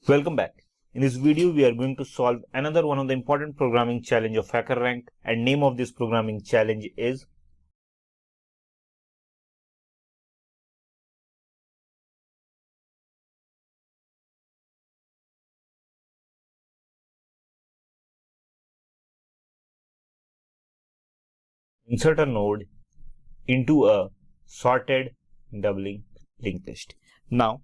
Welcome back. In this video, we are going to solve another one of the important programming challenge of Hackerrank, and name of this programming challenge is insert a node into a sorted doubling linked list. Now,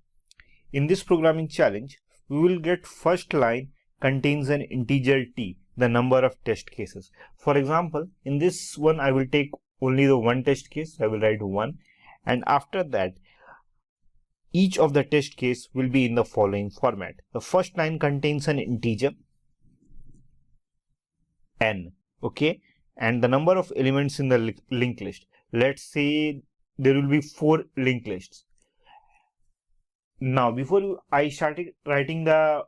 in this programming challenge, we will get first line contains an integer t, the number of test cases. For example, in this one, I will take only the one test case. I will write 1, and after that, each of the test case will be in the following format. The first line contains an integer n, okay, and the number of elements in the linked list. Let's say there will be 4 linked lists. Now, before I started writing the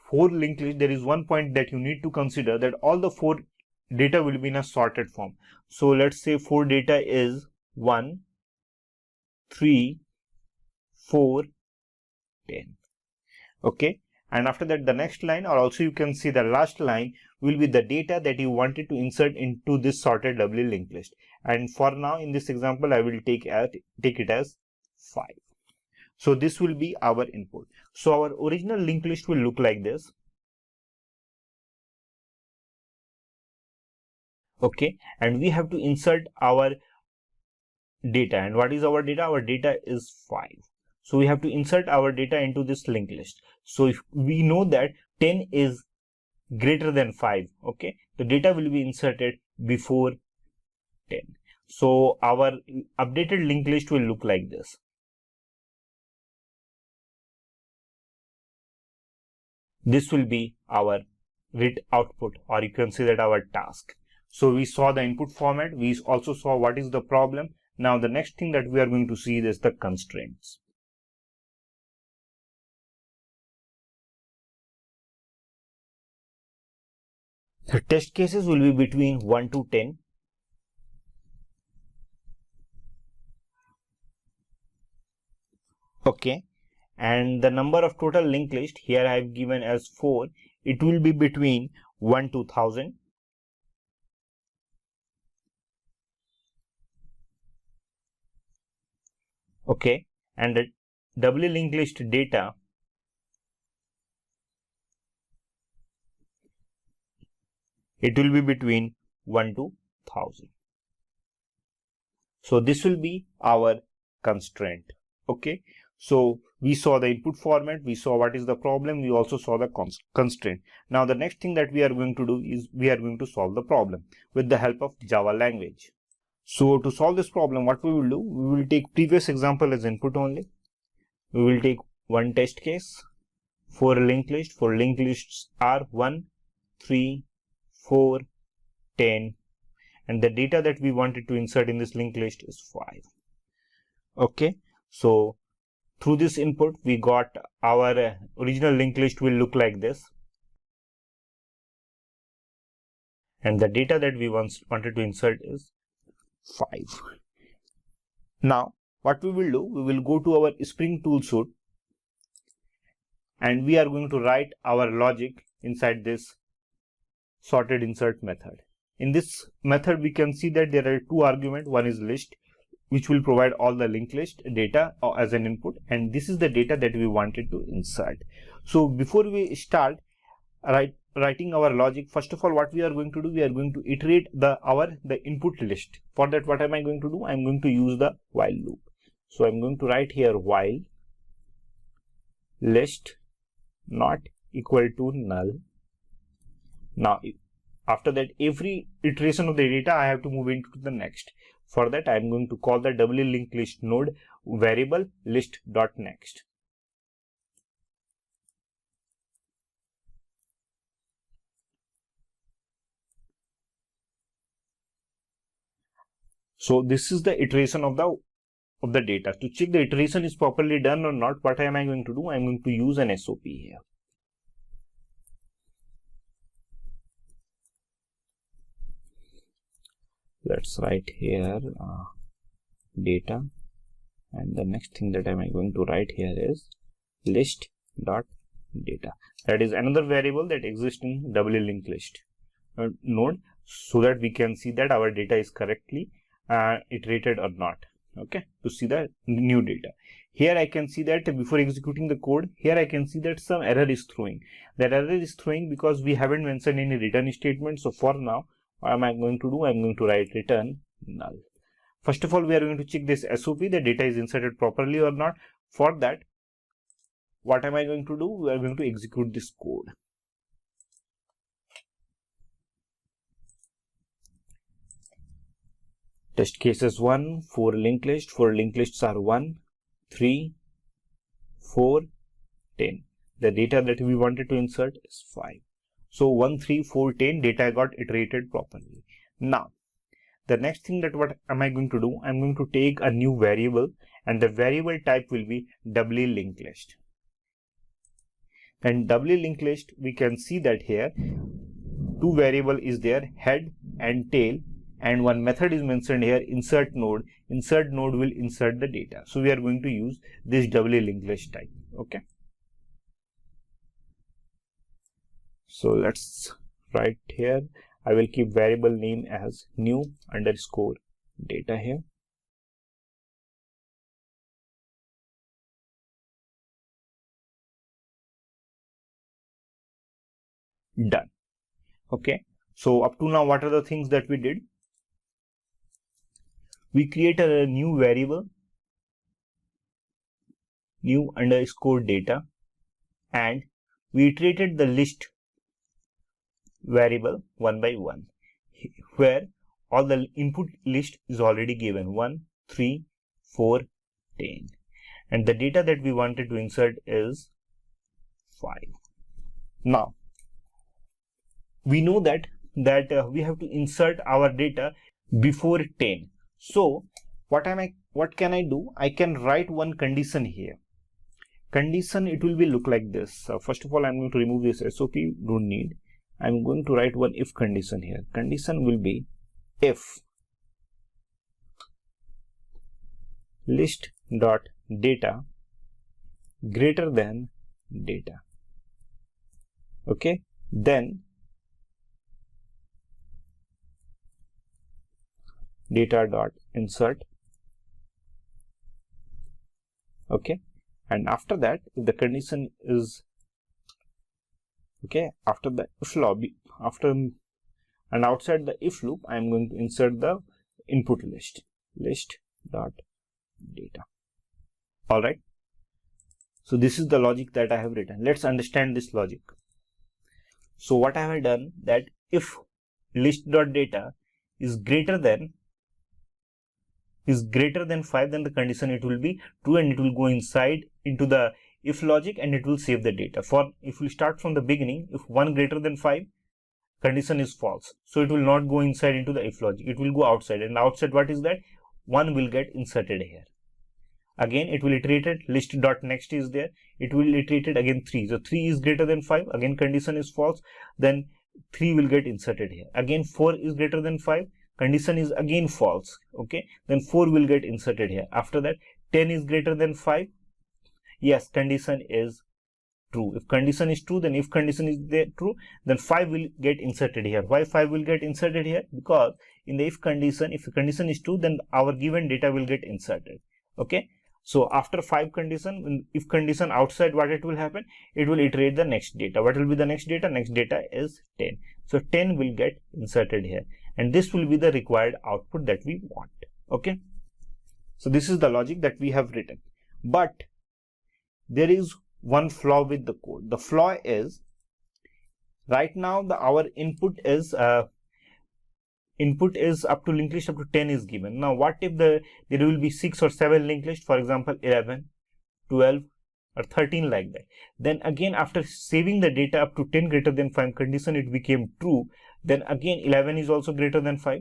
4 linked list, there is one point that you need to consider, that all the 4 data will be in a sorted form. So let's say 4 data is 1, 3, 4, 10. Okay, and after that the next line, or also you can see the last line, will be the data that you wanted to insert into this sorted doubly linked list. And for now, in this example, I will take it as 5. So this will be our input. So our original linked list will look like this. Okay, and we have to insert our data. And what is our data? Our data is 5. So we have to insert our data into this linked list. So if we know that 10 is greater than 5, okay, the data will be inserted before 10. So our updated linked list will look like this. This will be our read output, or you can say that our task. So we saw the input format, we also saw what is the problem. Now the next thing that we are going to see is the constraints. The test cases will be between 1 to 10. Okay, and the number of total linked list here I have given as 4. It will be between 1 to 1000. Okay, and the doubly linked list data it will be between 1 to 1000. So this will be our constraint. Okay, so we saw the input format, we saw what is the problem, we also saw the constraint. Now the next thing that we are going to do is we are going to solve the problem with the help of Java language. So to solve this problem, what we will do, we will take previous example as input only. We will take one test case for a linked list. For linked lists are 1, 3, 4, 10, and the data that we wanted to insert in this linked list is 5. Okay, so through this input we got our original linked list will look like this, and the data that we wanted to insert is 5. Now what we will do, we will go to our Spring tool suite and we are going to write our logic inside this sorted insert method. In this method we can see that there are 2 arguments. One is list, which will provide all the linked list data as an input, and this is the data that we wanted to insert. So before we start writing our logic, first of all, what we are going to do, we are going to iterate the input list. For that, what am I going to do? I am going to use the while loop. So I am going to write here while list not equal to null. Now after that, every iteration of the data I have to move into the next. For that, I am going to call the doubly linked list node variable list.next. So this is the iteration of the data. To check the iteration is properly done or not, what am I going to do? I am going to use an SOP here. Let's write here data, and the next thing that I am going to write here is list.next. data. That is another variable that exists in doubly linked list node, so that we can see that our data is correctly iterated or not. Okay, to see the new data. Here I can see that before executing the code, here I can see that some error is throwing. That error is throwing because we haven't mentioned any return statement. So for now, what am I going to do? I'm going to write return null. First of all, we are going to check this SOP, the data is inserted properly or not. For that, what am I going to do? We are going to execute this code. Test cases 1, 4 linked list. 4 linked lists are 1, 3, 4, 10. The data that we wanted to insert is 5. So 1, 3, 4, 10 data got iterated properly. Now, the next thing that what am I going to do? I'm going to take a new variable, and the variable type will be doubly linked list. And doubly linked list, we can see that here two variable is there, head and tail, and one method is mentioned here, insert node. Insert node will insert the data. So we are going to use this doubly linked list type. Okay. So let's write here. I will keep variable name as new underscore data here. Done. Okay. So up to now, what are the things that we did? We created a new variable, new underscore data, and we iterated the list variable one by one, where all the input list is already given 1, 3, 4, 10, and the data that we wanted to insert is 5. Now we know that we have to insert our data before 10. So what can I do? I can write one condition here. Condition, it will be look like this. First of all, I'm going to remove this SOP, don't need. I'm going to write one if condition here. Condition will be if list dot data greater than data. Okay, then data dot insert. Okay, and after that, if the condition is okay, after the if lobby, and outside the if loop, I am going to insert the input list dot data. All right. So this is the logic that I have written. Let's understand this logic. So what I have done, that if list dot data is greater than 5, then the condition it will be true, and it will go inside into the if logic, and it will save the data. For if we start from the beginning, if 1 greater than 5, condition is false, so it will not go inside into the if logic, it will go outside, and outside what is that? 1 will get inserted here. Again it will iterate it, list dot next is there, it will iterate it again 3. So 3 is greater than 5, again condition is false, then 3 will get inserted here. Again 4 is greater than 5, condition is again false. Okay, then 4 will get inserted here. After that 10 is greater than 5, yes, condition is true. If condition is true, then if condition is there true, then 5 will get inserted here. Why 5 will get inserted here? Because in the if condition is true, then our given data will get inserted. Okay, so after 5 condition, if condition outside, what it will happen? It will iterate the next data. What will be the next data? Next data is 10. So 10 will get inserted here, and this will be the required output that we want. Okay, so this is the logic that we have written, but there is one flaw with the code. The flaw is, right now our input is up to linked list up to 10 is given. Now what if there will be 6 or 7 linked list, for example 11, 12 or 13 like that. Then again, after saving the data up to 10 greater than 5 condition, it became true. Then again 11 is also greater than 5.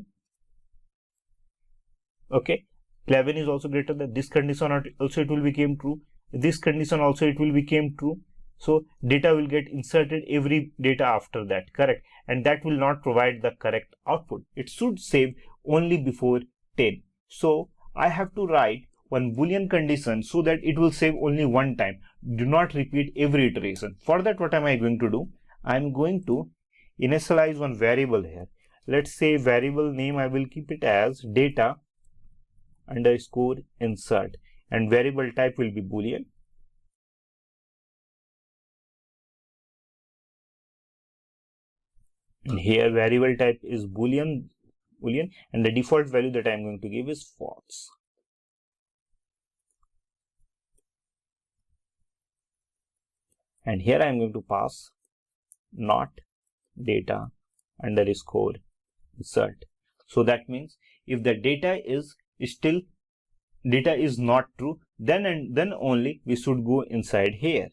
Okay, 11 is also greater than this condition, also it will become true. This condition also it will become true. So data will get inserted every data after that, correct? And that will not provide the correct output. It should save only before 10. So I have to write one Boolean condition so that it will save only one time. Do not repeat every iteration. For that, what am I going to do? I'm going to initialize one variable here. Let's say variable name, I will keep it as data underscore insert, and variable type will be Boolean. And here variable type is Boolean, and the default value that I'm going to give is false. And here I'm going to pass not data underscore insert. So that means if the data is not true, then only we should go inside here.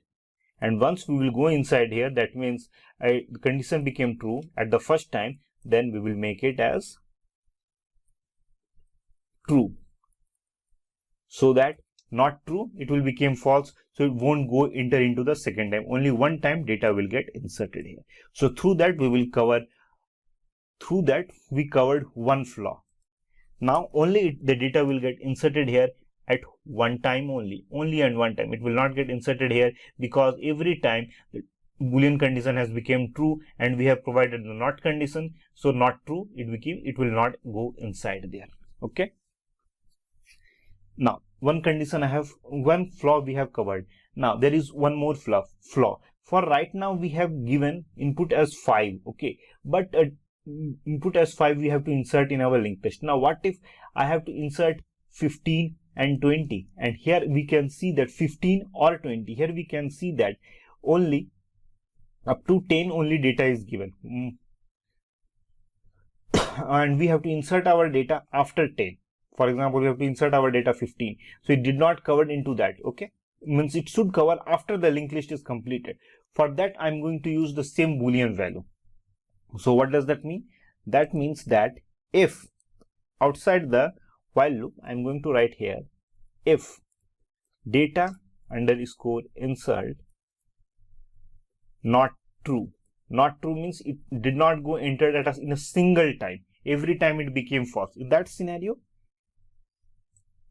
And once we will go inside here, that means the condition became true at the first time, then we will make it as true. So that not true, it will become false, so it won't go enter into the second time. Only one time data will get inserted here. So through that we covered one flaw. Now only the data will get inserted here at one time only and one time. It will not get inserted here because every time the Boolean condition has become true and we have provided the not condition, so not true, it will not go inside there. Okay. Now one flaw we have covered. Now there is one more flaw. For right now we have given input as 5, okay, but input as 5 we have to insert in our linked list. Now what if I have to insert 15 and 20, and here we can see that 15 or 20, here we can see that only up to 10 only data is given. And we have to insert our data after 10. For example, we have to insert our data 15, so it did not cover into that. Okay, means it should cover after the linked list is completed. For that I'm going to use the same Boolean value. So what does that mean? That means that if outside the while loop, I'm going to write here if data underscore insert not true. Not true means it did not go entered at us in a single time. Every time it became false. In that scenario,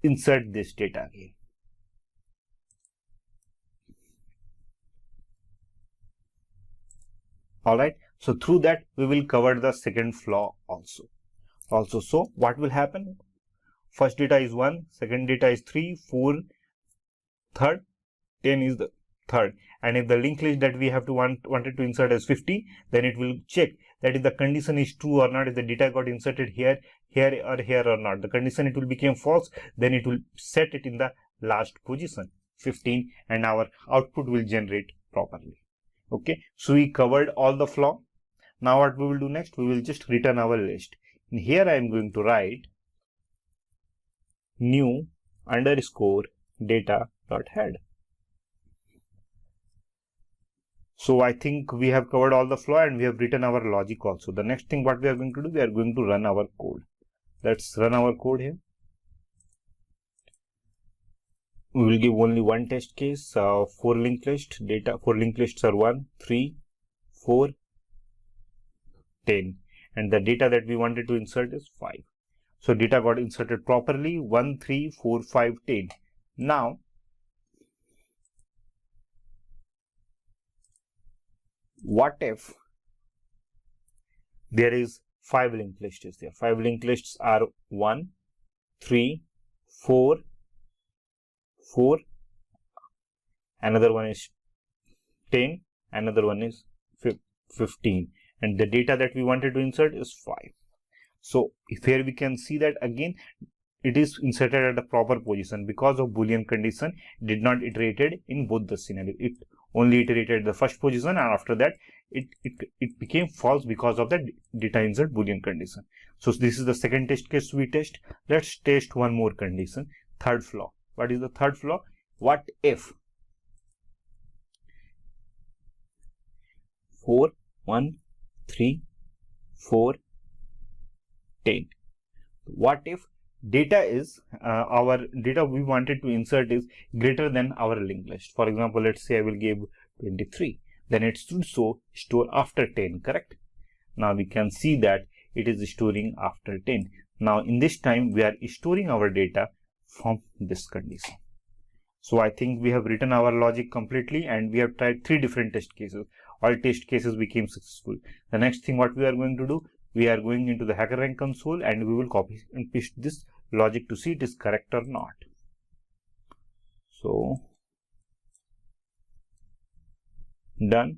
insert this data again. Alright, so through that we will cover the second flaw also. So what will happen? First data is 1, second data is 3, 4, third, 10 is the third. And if the linked list that we have to wanted to insert as 50, then it will check that if the condition is true or not, if the data got inserted here or not. The condition it will become false, then it will set it in the last position 15 and our output will generate properly. Okay, so we covered all the flaw. Now what we will do next, we will just return our list. And here I am going to write new underscore data dot head. So I think we have covered all the flaw and we have written our logic also. The next thing what we are going to do, we are going to run our code. Let's run our code here. We will give only one test case for linked list data. For linked lists are 1, 3, 4, 10, and the data that we wanted to insert is 5. So data got inserted properly 1, 3, 4, 5, 10. Now what if there is 5 linked lists is there? 5 linked lists are 1, 3, 4, 4, another one is 10, another one is 15, and the data that we wanted to insert is 5. So if here we can see that again it is inserted at the proper position because of Boolean condition did not iterated in both the scenario. It only iterated the first position and after that it became false because of the data insert Boolean condition. So this is the second test case we test. Let's test one more condition, third flaw. What is the third flaw? What if 4, 1, 3, 4, 10. What if data is our data we wanted to insert is greater than our linked list? For example, let's say I will give 23, then it should store after 10, correct? Now we can see that it is storing after 10. Now in this time we are storing our data from this condition. So I think we have written our logic completely, and we have tried 3 different test cases. All test cases became successful. The next thing what we are going to do, we are going into the Hackerrank console and we will copy and paste this logic to see it is correct or not. So done.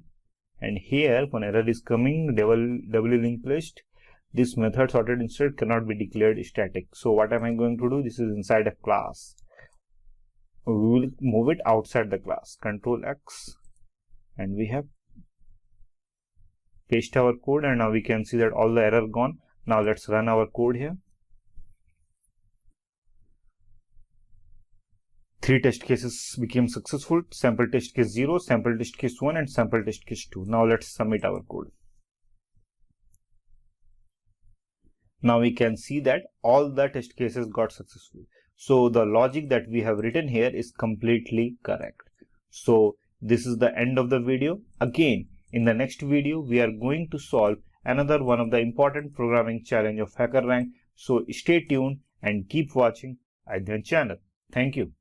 And here one error is coming, doubly linked list. This method sorted instead cannot be declared static. So what am I going to do? This is inside a class. We will move it outside the class. Control X, and we have paste our code, and now we can see that all the error gone. Now let's run our code here. 3 test cases became successful. Sample test case 0, sample test case 1, and sample test case 2. Now let's submit our code. Now we can see that all the test cases got successful. So the logic that we have written here is completely correct. So this is the end of the video. Again, in the next video, we are going to solve another one of the important programming challenge of Hackerrank. So stay tuned and keep watching Adhyan channel. Thank you.